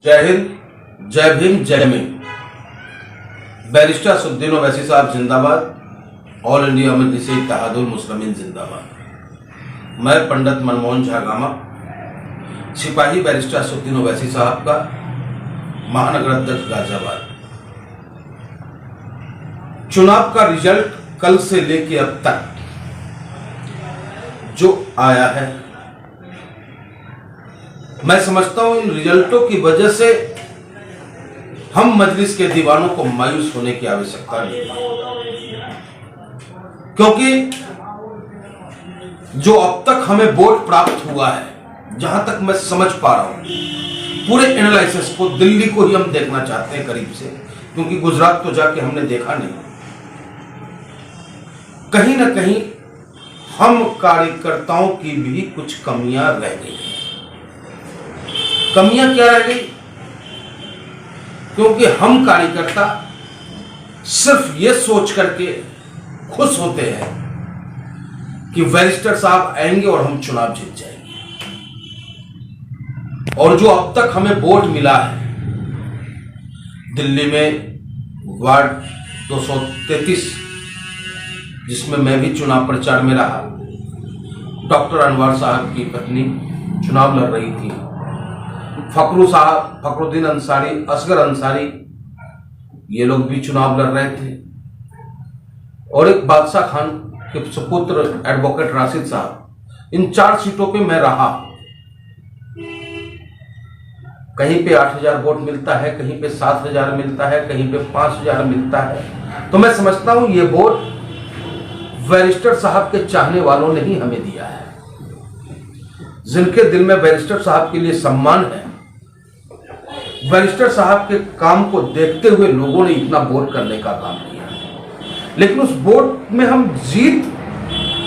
जय हिंद, जय भीम, जय भीम। बैरिस्टर असदुद्दीन ओवैसी साहब जिंदाबाद। ऑल इंडिया मजलिस इत्तेहादुल मुस्लिमीन जिंदाबाद। मैं पंडित मनमोहन झा गामा, सिपाही बैरिस्टर असदुद्दीन ओवैसी साहब का महानगर अध्यक्ष गाजियाबाद। चुनाव का रिजल्ट कल से लेकर अब तक जो आया है, मैं समझता हूं इन रिजल्टों की वजह से हम मजलिस के दीवानों को मायूस होने की आवश्यकता नहीं है, क्योंकि जो अब तक हमें वोट प्राप्त हुआ है, जहां तक मैं समझ पा रहा हूं, पूरे एनालिसिस को दिल्ली को ही हम देखना चाहते हैं करीब से, क्योंकि गुजरात तो जाके हमने देखा नहीं। कहीं ना कहीं हम कार्यकर्ताओं की भी कुछ कमियां रह गई। कमियां क्या रह गई? क्योंकि हम कार्यकर्ता सिर्फ ये सोच करके खुश होते हैं कि बैरिस्टर साहब आएंगे और हम चुनाव जीत जाएंगे, और जो अब तक हमें वोट मिला है दिल्ली में वार्ड 233, जिसमें मैं भी चुनाव प्रचार में रहा, डॉक्टर अनवर साहब की पत्नी चुनाव लड़ रही थी, फखरुद्दीन अंसारी, असगर अंसारी, ये लोग भी चुनाव लड़ रहे थे, और एक बादशाह खान के सुपुत्र एडवोकेट राशिद साहब। इन 4 सीटों पे मैं रहा। कहीं पे 8,000 वोट मिलता है, कहीं पे 7,000 मिलता है, कहीं पे 5,000 मिलता है। तो मैं समझता हूं ये वोट बैरिस्टर साहब के चाहने वालों ने ही हमें दिया है। जिनके दिल में बैरिस्टर साहब के लिए सम्मान है, बैरिस्टर साहब के काम को देखते हुए लोगों ने इतना वोट करने का काम किया, लेकिन उस वोट में हम जीत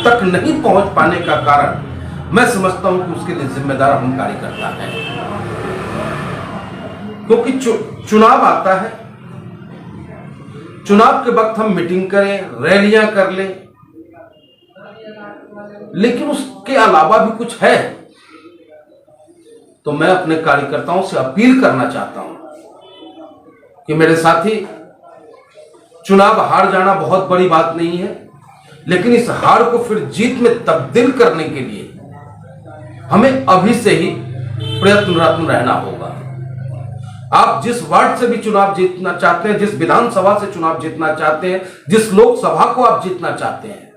तक नहीं पहुंच पाने का कारण मैं समझता हूं कि उसके लिए जिम्मेदार हम कार्यकर्ता हैं। क्योंकि चुनाव आता है, चुनाव के वक्त हम मीटिंग करें, रैलियां कर लें, लेकिन उसके अलावा भी कुछ है। तो मैं अपने कार्यकर्ताओं से अपील करना चाहता हूं कि मेरे साथी, चुनाव हार जाना बहुत बड़ी बात नहीं है, लेकिन इस हार को फिर जीत में तब्दील करने के लिए हमें अभी से ही प्रयत्नरत रहना होगा। आप जिस वार्ड से भी चुनाव जीतना चाहते हैं, जिस विधानसभा से चुनाव जीतना चाहते हैं, जिस लोकसभा को आप जीतना चाहते हैं,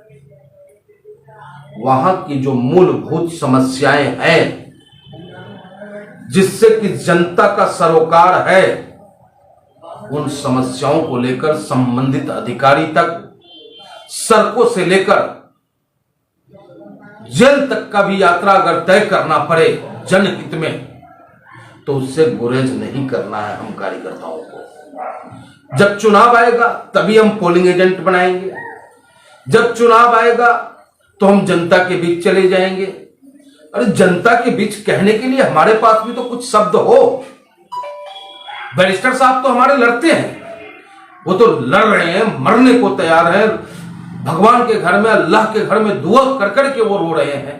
वहां की जो मूलभूत समस्याएं हैं, जिससे कि जनता का सरोकार है, उन समस्याओं को लेकर संबंधित अधिकारी तक, सड़कों से लेकर जेल तक का भी यात्रा अगर तय करना पड़े जनहित में, तो उससे गुरेज नहीं करना है हम कार्यकर्ताओं को। जब चुनाव आएगा तभी हम पोलिंग एजेंट बनाएंगे, जब चुनाव आएगा तो हम जनता के बीच चले जाएंगे। अरे जनता के बीच कहने के लिए हमारे पास भी तो कुछ शब्द हो। बैरिस्टर साहब तो हमारे लड़ते हैं, वो तो लड़ रहे हैं, मरने को तैयार हैं, भगवान के घर में, अल्लाह के घर में दुआ कर करके वो रो रहे हैं।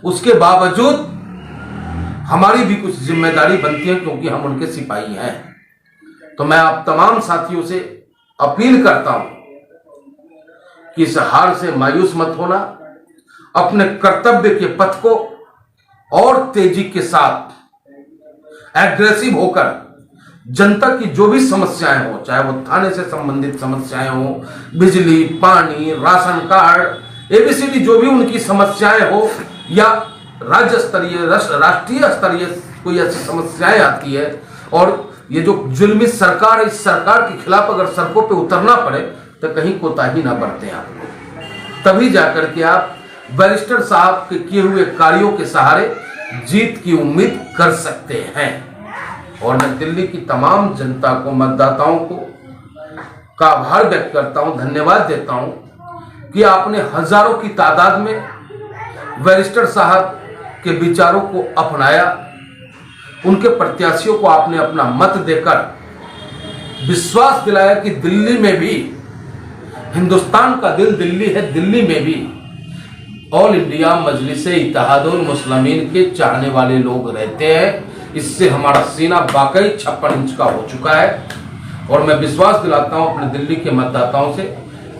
उसके बावजूद हमारी भी कुछ जिम्मेदारी बनती है, क्योंकि हम उनके सिपाही हैं। तो मैं आप तमाम साथियों से अपील करता हूं कि इस हार से मायूस मत होना, अपने कर्तव्य के पथ को और तेजी के साथ एग्रेसिव होकर जनता की जो भी समस्याएं हो, चाहे वो थाने से संबंधित समस्याएं हो, बिजली, पानी, राशन कार्ड, एबीसीडी, जो भी उनकी समस्याएं हो, या राज्य स्तरीय, राष्ट्रीय स्तरीय कोई ऐसी समस्याएं आती है, और ये जो जुल्मी सरकार है, इस सरकार के खिलाफ अगर सड़कों पे उतरना पड़े तो कहीं कोताही ना बरतें आप लोग। तभी जाकर के आप बैरिस्टर साहब के किए हुए कार्यों के सहारे जीत की उम्मीद कर सकते हैं। और मैं दिल्ली की तमाम जनता को, मतदाताओं को का आभार व्यक्त करता हूं, धन्यवाद देता हूं कि आपने हजारों की तादाद में बैरिस्टर साहब के विचारों को अपनाया, उनके प्रत्याशियों को आपने अपना मत देकर विश्वास दिलाया कि दिल्ली में भी, हिंदुस्तान का दिल दिल्ली है, दिल्ली में भी ऑल इंडिया मजलिस इत्तेहादुल मुस्लिमीन के चाहने वाले लोग रहते हैं। इससे हमारा सीना वाकई 56 इंच का हो चुका है। और मैं विश्वास दिलाता हूं अपने दिल्ली के मतदाताओं से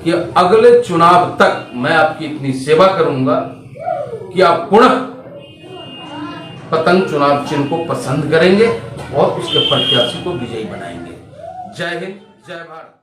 कि अगले चुनाव तक मैं आपकी इतनी सेवा करूंगा कि आप पुनः पतंग चुनाव चिन्ह को पसंद करेंगे और उसके प्रत्याशी को विजयी बनाएंगे। जय हिंद, जय भारत।